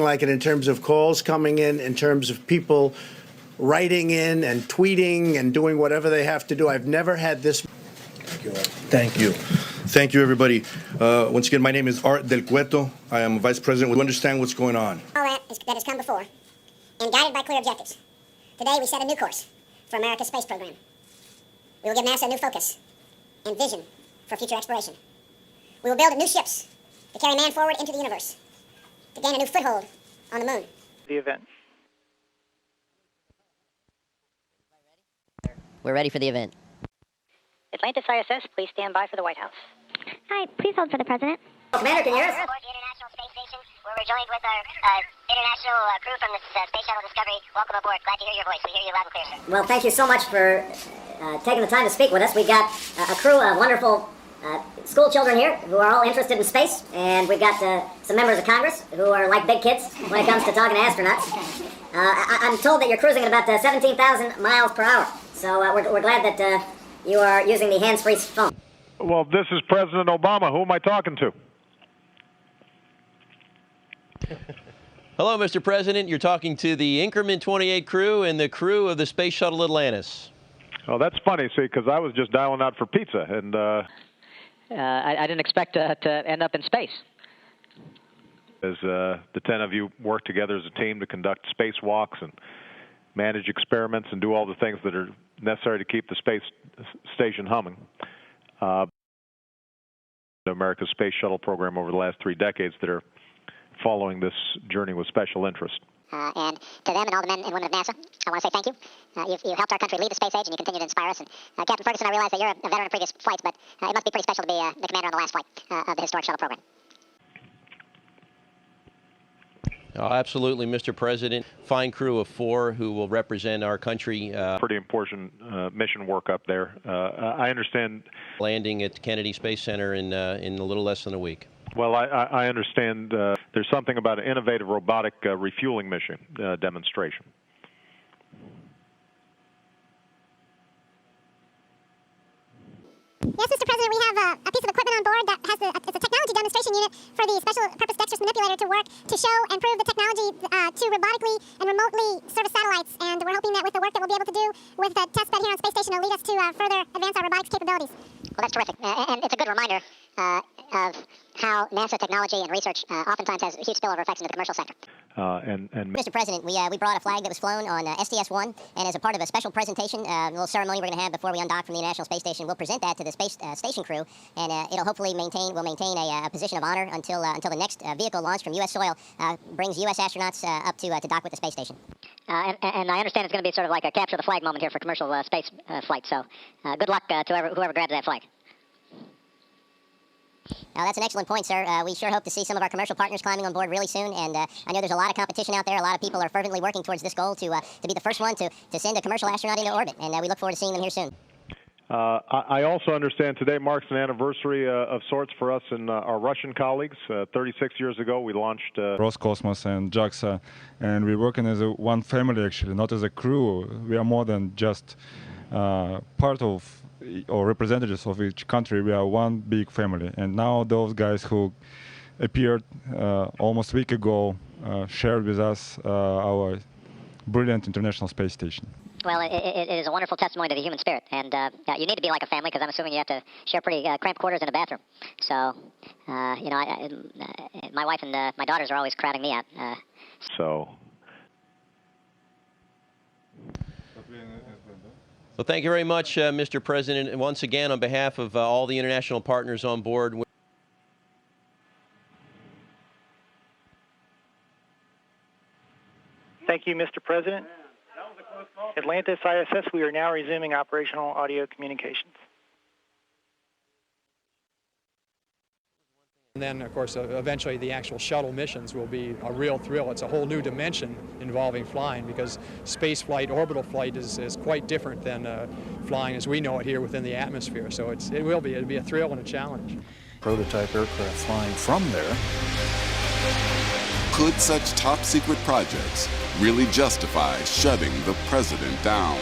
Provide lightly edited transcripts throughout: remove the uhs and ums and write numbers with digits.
like it in terms of calls coming in terms of people writing in and tweeting and doing whatever they have to do. I've never had this. Thank you. Thank you, everybody. Once again, my name is Art Del Cueto. I am Vice President. We understand what's going on. All that has come before, and guided by clear objectives. Today, we set a new course for America's space program. We will give NASA a new focus and vision for future exploration. We will build new ships to carry man forward into the universe, to gain a new foothold on the moon. The event. We're ready for the event. Atlantis ISS, please stand by for the White House. Hi, please hold for the president. Commander, can you hear us? Aboard the International Space Station, where we're joined with our international crew from the Space Shuttle Discovery. Welcome aboard. Glad to hear your voice. We hear you loud and clear, sir. Well, thank you so much for taking the time to speak with us. We've got a crew of wonderful school children here who are all interested in space, and we've got some members of Congress who are like big kids when it comes to talking to astronauts. I'm told that you're cruising at about 17,000 miles per hour, so we're glad that you are using the hands-free phone. Well, this is President Obama. Who am I talking to? Hello, Mr. President. You're talking to the Increment 28 crew and the crew of the Space Shuttle Atlantis. Oh, that's funny, see, because I was just dialing out for pizza, and I didn't expect to end up in space. as the 10 of you work together as a team to conduct spacewalks and manage experiments and do all the things that are necessary to keep the space station humming. America's space shuttle program over the last 3 decades that are following this journey with special interest. And to them and all the men and women of NASA, I want to say thank you. You've helped our country leave the space age, and you continue to inspire us. And Captain Ferguson, I realize that you're a veteran of previous flights, but it must be pretty special to be the commander on the last flight of the historic shuttle program. Oh, absolutely, Mr. President. Fine crew of 4 who will represent our country. Pretty important mission work up there. I understand. Landing at Kennedy Space Center in a little less than a week. Well, I understand there's something about an innovative robotic refueling mission demonstration. Yes, Mr. President, we have a piece of equipment on board that has it's a technology demonstration unit for the Special Purpose Dexterous Manipulator to work to show and prove the technology to robotically and remotely service satellites. And we're hoping that with the work that we'll be able to do with the test bed here on Space Station, it'll lead us to further advance our robotics capabilities. Well, that's terrific. And it's a good reminder of how NASA technology and research oftentimes has huge spillover effects into the commercial sector. Mr. President, we brought a flag that was flown on STS-1, and as a part of a special presentation, a little ceremony we're going to have before we undock from the International Space Station, we'll present that to the space station crew, and it'll hopefully maintain a position of honor until the next vehicle launched from U.S. soil brings U.S. astronauts up to dock with the space station. And I understand it's going to be sort of like a capture the flag moment here for commercial space flights. So good luck to whoever grabs that flag. Now, that's an excellent point, sir. We sure hope to see some of our commercial partners climbing on board really soon, and I know there's a lot of competition out there. A lot of people are fervently working towards this goal to be the first one to send a commercial astronaut into orbit, and we look forward to seeing them here soon. I also understand today marks an anniversary of sorts for us and our Russian colleagues. 36 years ago, we launched Roscosmos and JAXA, and we're working as one family, actually, not as a crew. We are more than just part of or representatives of each country. We are one big family, and now those guys who appeared almost a week ago shared with us our brilliant International Space Station. Well, it is a wonderful testimony to the human spirit, and you need to be like a family because I'm assuming you have to share pretty cramped quarters in a bathroom. So, my wife and my daughters are always crowding me out. Well, thank you very much, Mr. President. And once again, on behalf of all the international partners on board. Thank you, Mr. President. Atlantis ISS, we are now resuming operational audio communications. And then, of course, eventually the actual shuttle missions will be a real thrill. It's a whole new dimension involving flying because space flight, orbital flight is quite different than flying as we know it here within the atmosphere. So it'll be a thrill and a challenge. Prototype aircraft flying from there. Could such top secret projects really justify shutting the president down?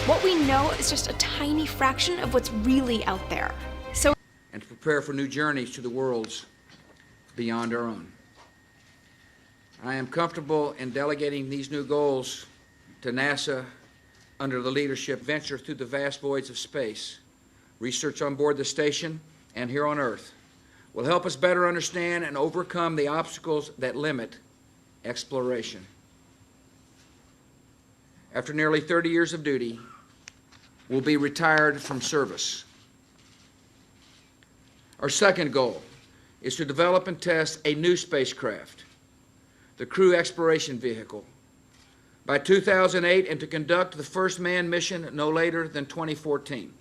What we know is just a tiny fraction of what's really out there. And to prepare for new journeys to the worlds beyond our own. I am comfortable in delegating these new goals to NASA under the leadership venture through the vast voids of space. Research on board the station and here on Earth will help us better understand and overcome the obstacles that limit exploration. After nearly 30 years of duty, we'll be retired from service. Our second goal is to develop and test a new spacecraft, the Crew Exploration Vehicle, by 2008 and to conduct the first manned mission no later than 2014.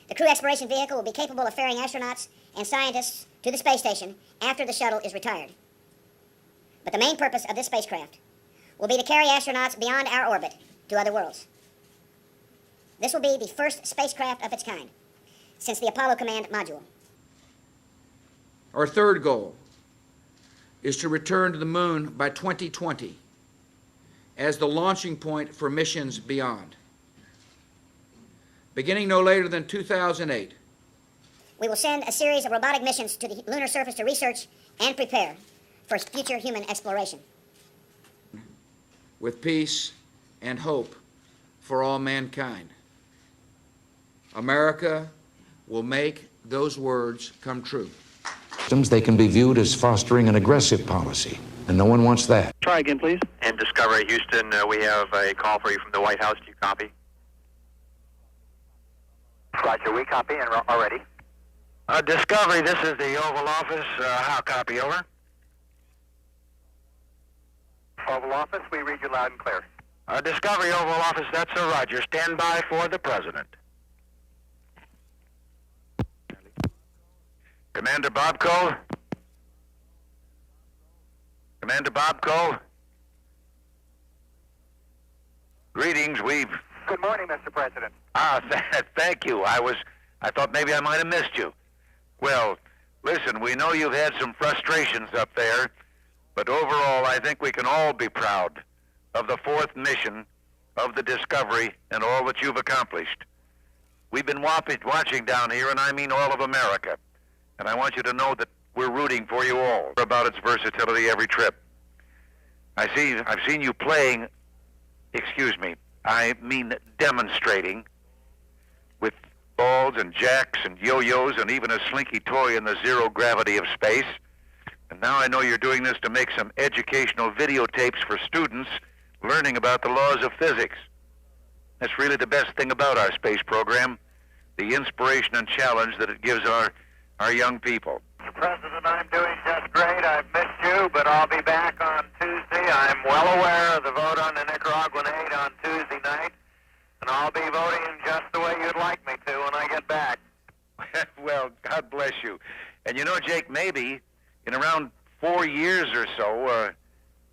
The Crew Exploration Vehicle will be capable of ferrying astronauts and scientists to the space station after the shuttle is retired. But the main purpose of this spacecraft will be to carry astronauts beyond our orbit to other worlds. This will be the first spacecraft of its kind since the Apollo Command Module. Our third goal is to return to the moon by 2020 as the launching point for missions beyond. Beginning no later than 2008, we will send a series of robotic missions to the lunar surface to research and prepare for future human exploration. with peace and hope for all mankind. America will make those words come true. They can be viewed as fostering an aggressive policy, and no one wants that. Try again, please. And Discovery, Houston, we have a call for you from the White House. Do you copy? Roger, we copy and are ready. Discovery, this is the Oval Office. How copy, over? Oval Office, we read you loud and clear. Discovery, Oval Office, that's a Roger. Stand by for the President. Commander Bobko? Commander Bobko? Greetings, we've... Good morning, Mr. President. Thank you. I thought maybe I might have missed you. Well, listen, we know you've had some frustrations up there, but overall I think we can all be proud of the fourth mission of the Discovery and all that you've accomplished. We've been watching down here, and I mean all of America, and I want you to know that we're rooting for you all about its versatility every trip. I've seen you playing, I mean demonstrating with balls and jacks and yo-yos and even a slinky toy in the zero gravity of space. And now I know you're doing this to make some educational videotapes for students learning about the laws of physics. That's really the best thing about our space program, the inspiration and challenge that it gives our young people. Mr. President, I'm doing just great. I've missed you, but I'll be back on Tuesday. I'm well aware of the vote on the Nicaraguan aid on Tuesday night, and I'll be voting just the way you'd like me to when I get back. Well, God bless you. And you know, Jake, maybe in around 4 years or so,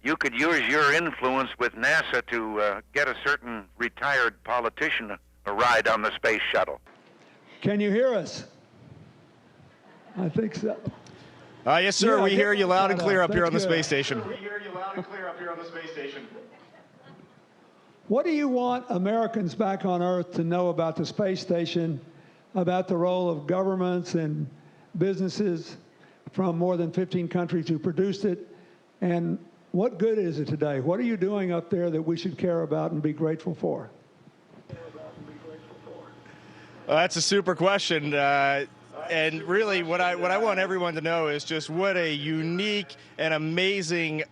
you could use your influence with NASA to get a certain retired politician a ride on the space shuttle. Can you hear us? I think so. Yes, sir. Yeah, we hear you loud and clear up here on the That's space station. good. What do you want Americans back on Earth to know about the space station, about the role of governments and businesses from more than 15 countries who produced it, and what good is it today? What are you doing up there that we should care about and be grateful for? That's a super question. And really, what I want everyone to know is just what a unique and amazing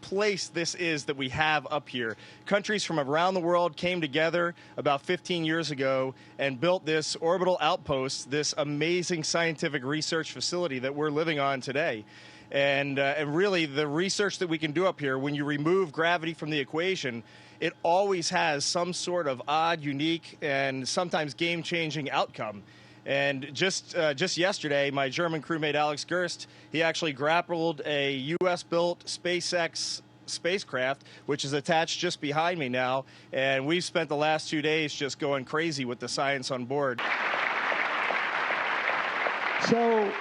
place this is that we have up here. Countries from around the world came together about 15 years ago and built this orbital outpost, this amazing scientific research facility that we're living on today. And really, the research that we can do up here, when you remove gravity from the equation, it always has some sort of odd, unique, and sometimes game-changing outcome. And just yesterday, my German crewmate Alex Gerst, he actually grappled a U.S.-built SpaceX spacecraft, which is attached just behind me now. And we've spent the last 2 days just going crazy with the science on board. So,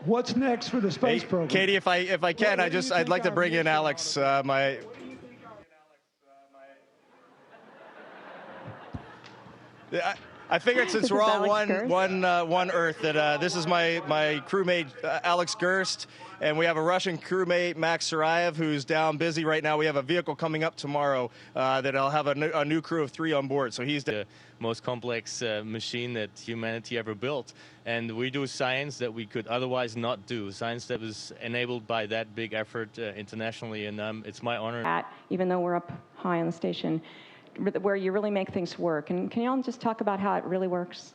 what's next for the space program? Katie, if I can, I'd like to bring in Alex, I figured since This we're is all Alex one Earth, that this is my crewmate Alex Gerst, and we have a Russian crewmate Max Sarayev who's down busy right now. We have a vehicle coming up tomorrow that I'll have a new crew of 3 on board. So he's the most complex machine that humanity ever built, and we do science that we could otherwise not do. Science that was enabled by that big effort internationally, and it's my honor. Even though we're up high on the station, where you really make things work. And can you all just talk about how it really works?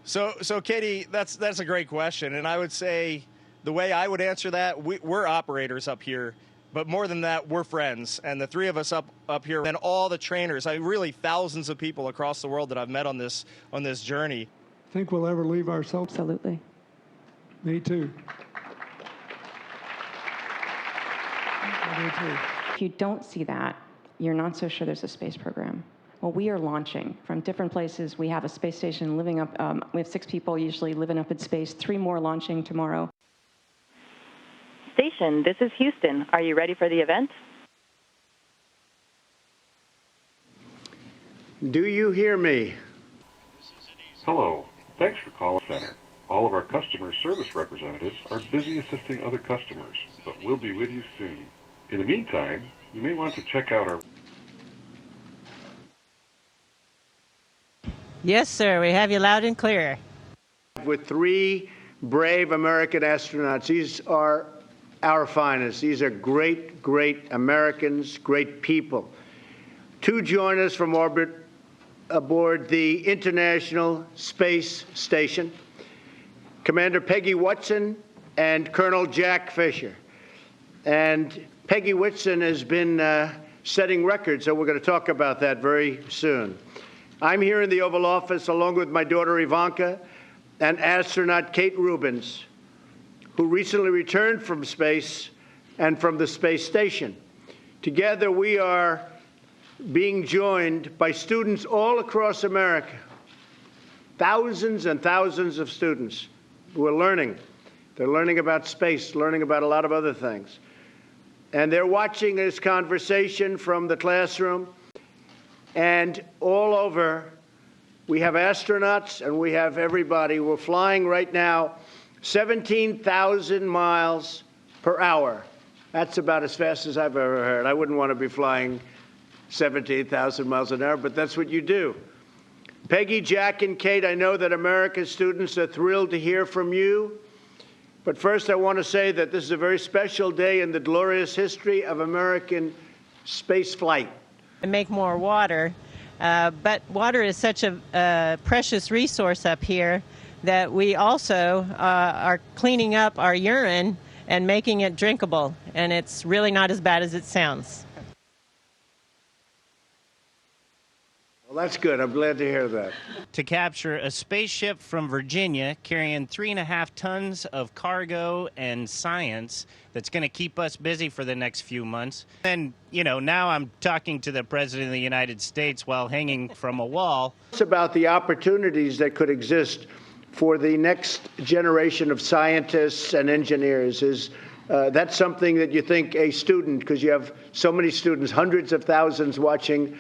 So Katie, that's a great question, and I would say the way I would answer that, we're operators up here, but more than that, we're friends. And the 3 of us up here, and all the trainers, really thousands of people across the world that I've met on this journey. Think we'll ever leave ourselves? Absolutely. Me too. Me too. If you don't see that, you're not so sure there's a space program. Well, we are launching from different places. We have a space station living up, we have 6 people usually living up in space, 3 more launching tomorrow. Station, this is Houston. Are you ready for the event? Do you hear me? Hello. Thanks for calling Center. All of our customer service representatives are busy assisting other customers, but we'll be with you soon. In the meantime, you may want to check out our... Yes, sir. We have you loud and clear. With 3 brave American astronauts. These are our finest. These are great, great Americans, great people. 2 join us from orbit aboard the International Space Station. Commander Peggy Whitson and Colonel Jack Fisher. And Peggy Whitson has been setting records, so we're going to talk about that very soon. I'm here in the Oval Office along with my daughter Ivanka and astronaut Kate Rubins, who recently returned from space and from the space station. Together we are being joined by students all across America, thousands and thousands of students who are learning. They're learning about space, learning about a lot of other things. And they're watching this conversation from the classroom. And all over, we have astronauts and we have everybody. We're flying right now 17,000 miles per hour. That's about as fast as I've ever heard. I wouldn't want to be flying 17,000 miles an hour, but that's what you do. Peggy, Jack, and Kate, I know that America's students are thrilled to hear from you. But first, I want to say that this is a very special day in the glorious history of American space flight. And make more water, but water is such a precious resource up here that we also are cleaning up our urine and making it drinkable, and it's really not as bad as it sounds. Well, that's good. I'm glad to hear that. To capture a spaceship from Virginia carrying 3.5 tons of cargo and science that's going to keep us busy for the next few months. And, now I'm talking to the President of the United States while hanging from a wall. It's about the opportunities that could exist for the next generation of scientists and engineers. Is that something that you think a student, because you have so many students, hundreds of thousands watching,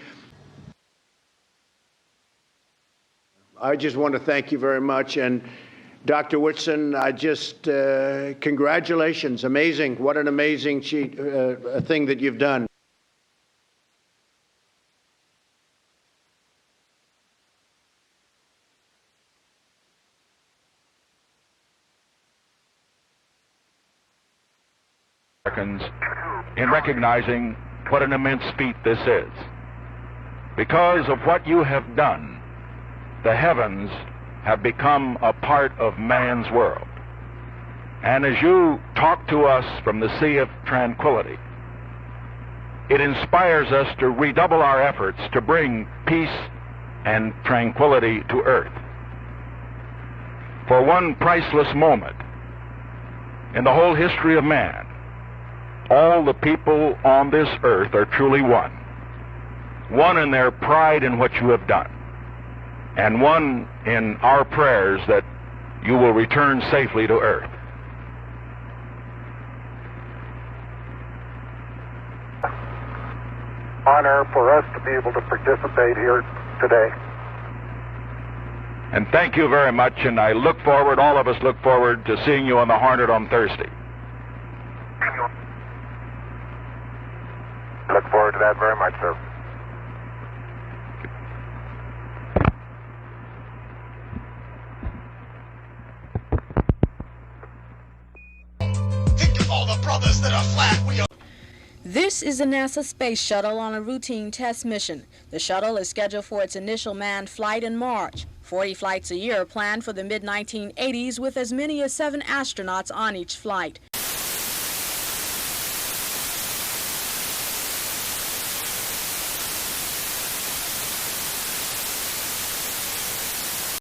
I just want to thank you very much. And Dr. Whitson, I just, congratulations. Amazing. What an amazing thing that you've done. Americans in recognizing what an immense feat this is. Because of what you have done, the heavens have become a part of man's world. And as you talk to us from the Sea of Tranquility, it inspires us to redouble our efforts to bring peace and tranquility to Earth. For one priceless moment in the whole history of man, all the people on this earth are truly one. One in their pride in what you have done, and one in our prayers that you will return safely to Earth. honor for us to be able to participate here today. And thank you very much, and I look forward, all of us look forward to seeing you on the Hornet on Thursday. Look forward to that very much, sir. Think of all the brothers that are flat. We are. This is the NASA Space Shuttle on a routine test mission. The shuttle is scheduled for its initial manned flight in March. 40 flights a year are planned for the mid-1980s with as many as 7 astronauts on each flight.